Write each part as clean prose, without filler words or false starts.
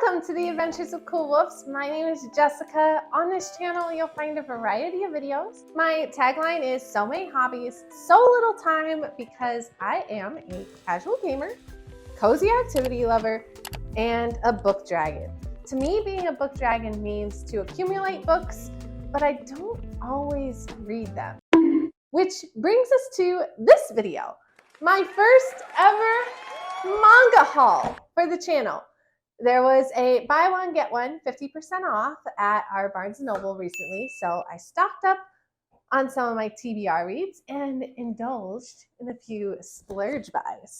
Welcome to the Adventures of Coolwulfes. My name is Jessica. On this channel, you'll find a variety of videos. My tagline is so many hobbies, so little time, because I am a casual gamer, cozy activity lover, and a book dragon. To me, being a book dragon means to accumulate books, but I don't always read them. Which brings us to this video, my first ever manga haul for the channel. There was a buy one, get one 50% off at our Barnes & Noble recently, so I stocked up on some of my TBR reads and indulged in a few splurge buys.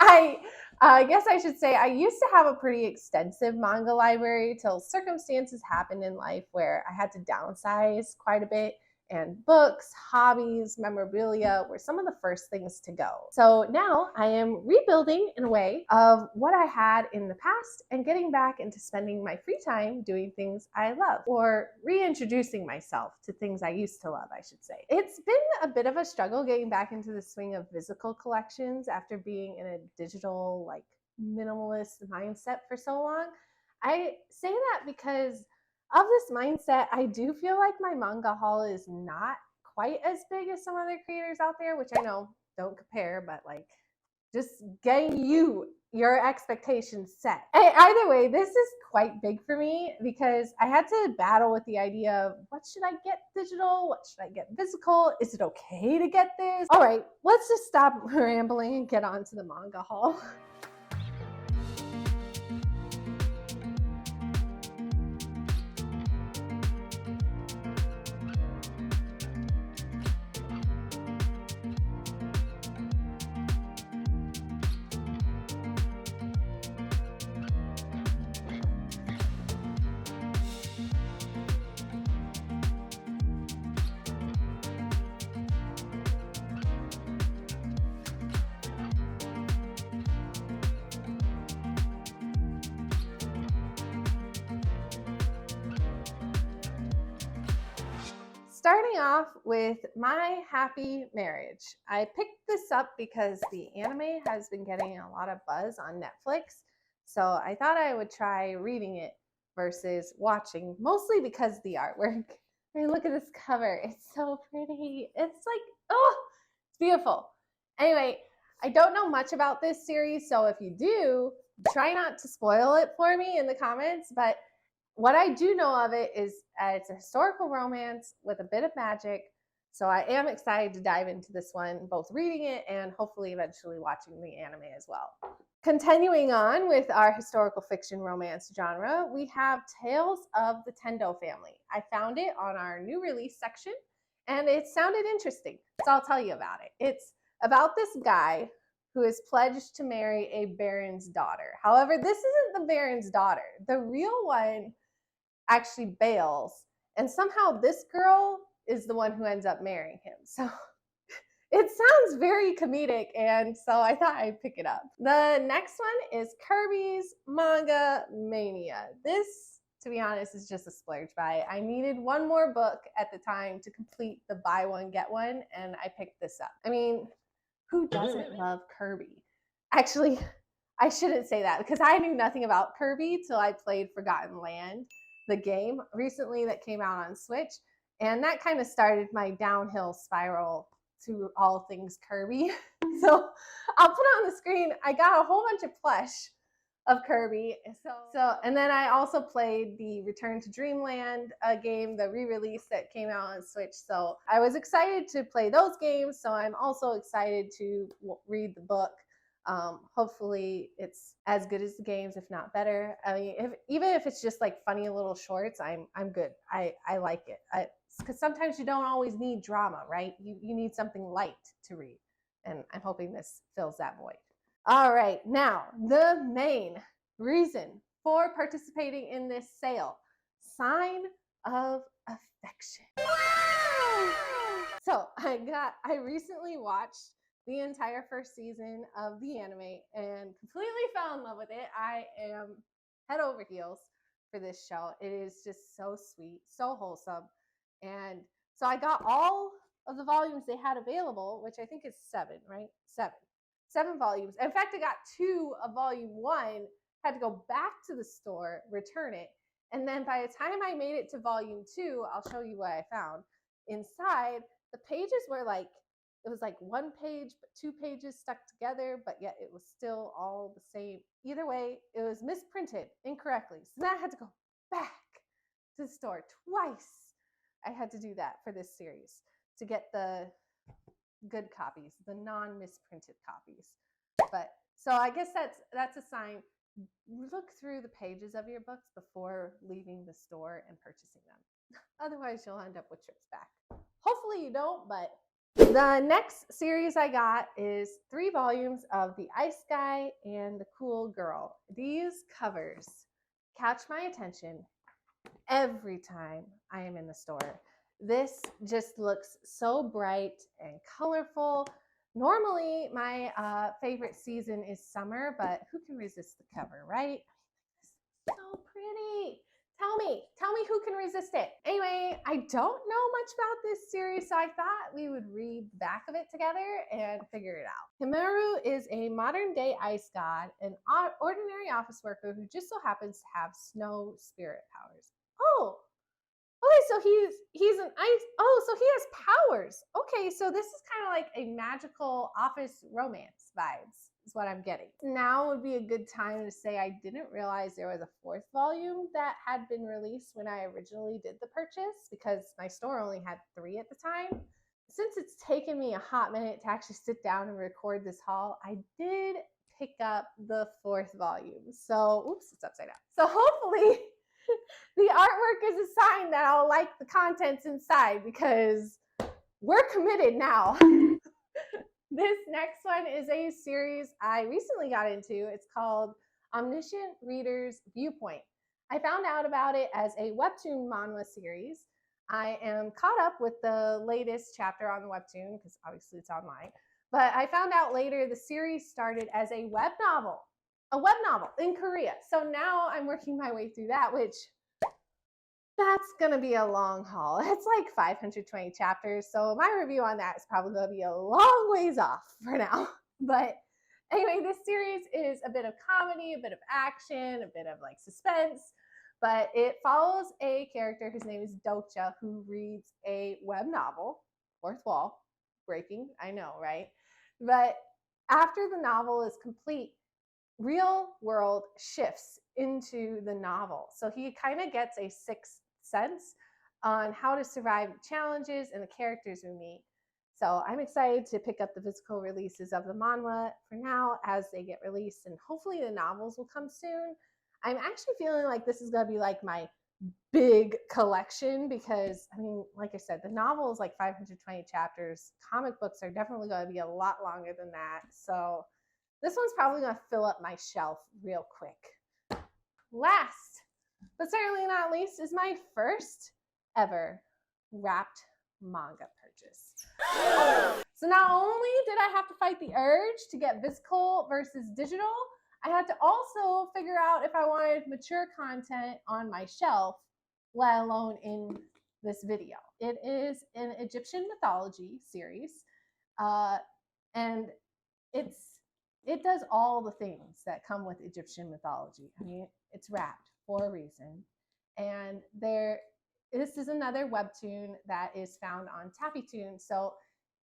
I guess I should say I used to have a pretty extensive manga library till circumstances happened in life where I had to downsize quite a bit, and books, hobbies, memorabilia were some of the first things to go. So now I am rebuilding in a way of what I had in the past and getting back into spending my free time doing things I love, or reintroducing myself to things I used to love, I should say. It's been a bit of a struggle getting back into the swing of physical collections after being in a digital, minimalist mindset for so long. I say that because of this mindset, I do feel like my manga haul is not quite as big as some other creators out there, which I know don't compare, but just getting your expectations set. Either way, this is quite big for me because I had to battle with the idea of what should I get digital? What should I get physical? Is it okay to get this? All right, let's just stop rambling and get on to the manga haul. Starting off with My Happy Marriage. I picked this up because the anime has been getting a lot of buzz on Netflix, so I thought I would try reading it versus watching, mostly because the artwork. I mean, look at this cover. It's so pretty. It's it's beautiful. Anyway, I don't know much about this series, so if you do, try not to spoil it for me in the comments, but what I do know of it is it's a historical romance with a bit of magic. So I am excited to dive into this one, both reading it and hopefully eventually watching the anime as well. Continuing on with our historical fiction romance genre, we have Tales of the Tendo Family. I found it on our new release section and it sounded interesting, so I'll tell you about it. It's about this guy who is pledged to marry a baron's daughter. However, this isn't the baron's daughter. The real one actually bails, and somehow this girl is the one who ends up marrying him. So it sounds very comedic, and so I thought I'd pick it up. The next one is Kirby's Manga Mania. This, to be honest, is just a splurge buy. I needed one more book at the time to complete the buy one, get one, and I picked this up. I mean, who doesn't love Kirby? Actually, I shouldn't say that because I knew nothing about Kirby till I played Forgotten Land, the game recently that came out on Switch, and that kind of started my downhill spiral to all things Kirby. So I'll put it on the screen. I got a whole bunch of plush of Kirby. And then I also played the Return to Dreamland game, the re-release that came out on Switch. So I was excited to play those games. So I'm also excited to read the book. Hopefully it's as good as the games, if not better. I mean, even if it's just like funny little shorts, I'm good. I like it. Because sometimes you don't always need drama, right? You need something light to read. And I'm hoping this fills that void. All right, now the main reason for participating in this sale, Sign of Affection. Wow! So I recently watched the entire first season of the anime and completely fell in love with it. I am head over heels for this show. It is just so sweet, so wholesome. And so I got all of the volumes they had available, which I think is 7, right? 7 volumes. In fact, I got 2 of volume 1 had to go back to the store, return it. And then by the time I made it to volume 2, I'll show you what I found. Inside, the pages were like, it was like one page, but 2 pages stuck together, but yet it was still all the same. Either way, it was misprinted incorrectly. So then I had to go back to the store twice. I had to do that for this series to get the good copies, the non-misprinted copies. But so I guess that's a sign. Look through the pages of your books before leaving the store and purchasing them. Otherwise, you'll end up with trips back. Hopefully you don't, but the next series I got is 3 volumes of The Ice Guy and The Cool Girl. These covers catch my attention every time I am in the store. This just looks so bright and colorful. Normally, my favorite season is summer, but who can resist the cover, right? It's so pretty. Tell me who can resist it. Anyway, I don't know much about this series, so I thought we would read the back of it together and figure it out. HYRULE is a modern-day ice god, an ordinary office worker who just so happens to have snow spirit powers. Oh, okay, so he's an ice. Oh, so he has powers. Okay, so this is kind of like a magical office romance vibes is what I'm getting. Now would be a good time to say I didn't realize there was a 4th volume that had been released when I originally did the purchase because my store only had 3 at the time. Since it's taken me a hot minute to actually sit down and record this haul, I did pick up the 4th volume. So, oops, it's upside down. So hopefully the artwork is a sign that I'll like the contents inside because we're committed now. This next one is a series I recently got into. It's called Omniscient Reader's Viewpoint. I found out about it as a webtoon manhwa series. I am caught up with the latest chapter on the webtoon because obviously it's online. But I found out later the series started as a web novel in Korea. So now I'm working my way through that, which that's going to be a long haul. It's like 520 chapters. So my review on that is probably going to be a long ways off for now. But anyway, this series is a bit of comedy, a bit of action, a bit of like suspense. But it follows a character whose name is Docha, who reads a web novel, 4th wall breaking, I know, right? But after the novel is complete, real world shifts into the novel. So he kind of gets a 6th sense on how to survive challenges and the characters we meet. So I'm excited to pick up the physical releases of the manhwa for now as they get released, and hopefully the novels will come soon. I'm actually feeling like this is going to be like my big collection because, I mean, like I said, the novel is like 520 chapters. Comic books are definitely going to be a lot longer than that. So this one's probably going to fill up my shelf real quick. Last, but certainly not least, is my first ever wrapped manga purchase. So not only did I have to fight the urge to get physical versus digital, I had to also figure out if I wanted mature content on my shelf, let alone in this video. It is an Egyptian mythology series, and it does all the things that come with Egyptian mythology. I mean, it's wrapped for a reason. And this is another webtoon that is found on Tappytoon. So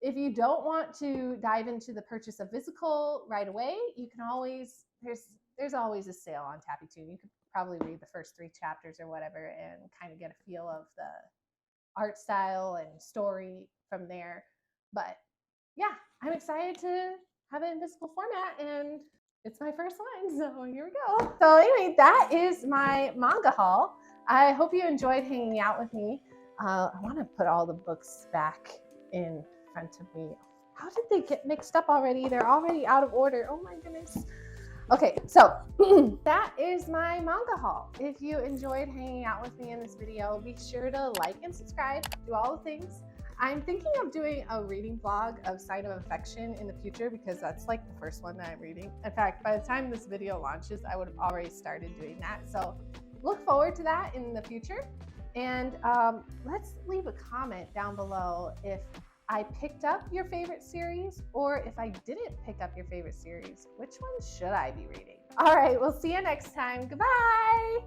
if you don't want to dive into the purchase of physical right away, you can always, there's always a sale on Tappytoon. You could probably read the first 3 chapters or whatever and kind of get a feel of the art style and story from there. But yeah, I'm excited to have it in physical format, and it's my first one, so here we go. So anyway, that is my manga haul. I hope you enjoyed hanging out with me. I want to put all the books back in front of me. How did they get mixed up already? They're already out of order. Oh my goodness. Okay, so that is my manga haul. If you enjoyed hanging out with me in this video, be sure to like and subscribe, do all the things. I'm thinking of doing a reading vlog of Sign of Affection in the future because that's like the first one that I'm reading. In fact, by the time this video launches, I would have already started doing that. So look forward to that in the future. And let's leave a comment down below if I picked up your favorite series or if I didn't pick up your favorite series. Which one should I be reading? All right, we'll see you next time. Goodbye.